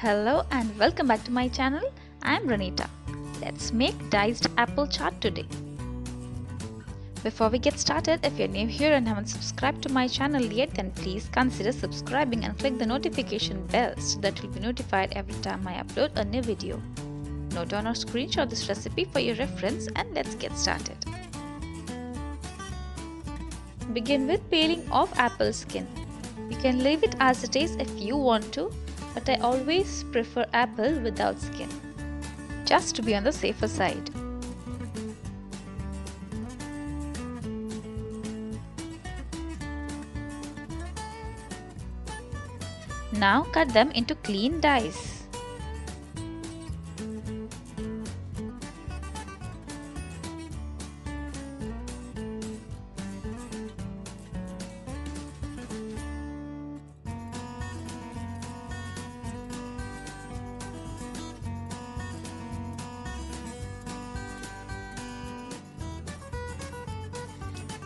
Hello and welcome back to my channel. I am Ranita. Let's make diced apple chaat today. Before we get started, if you're new here and haven't subscribed to my channel yet, then please consider subscribing and click the notification bell so that you'll be notified every time I upload a new video. Note down or screenshot this recipe for your reference and let's get started. Begin with peeling off apple skin. You can leave it as it is if you want to, but I always prefer apple without skin, just to be on the safer side. Now cut them into clean dice.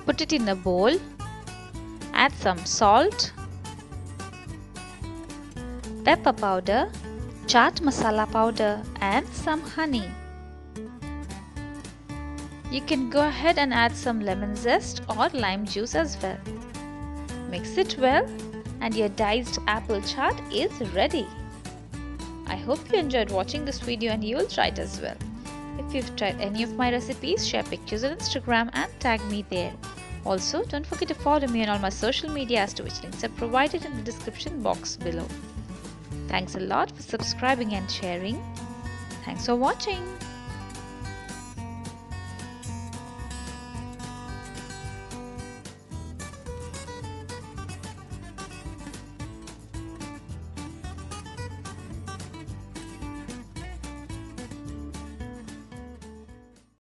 Put it in a bowl, add some salt, pepper powder, chaat masala powder and some honey. You can go ahead and add some lemon zest or lime juice as well. Mix it well and your diced apple chaat is ready. I hope you enjoyed watching this video and you will try it as well. If you've tried any of my recipes, share pictures on Instagram and tag me there. Also, don't forget to follow me on all my social media, as to which links are provided in the description box below. Thanks a lot for subscribing and sharing. Thanks for watching.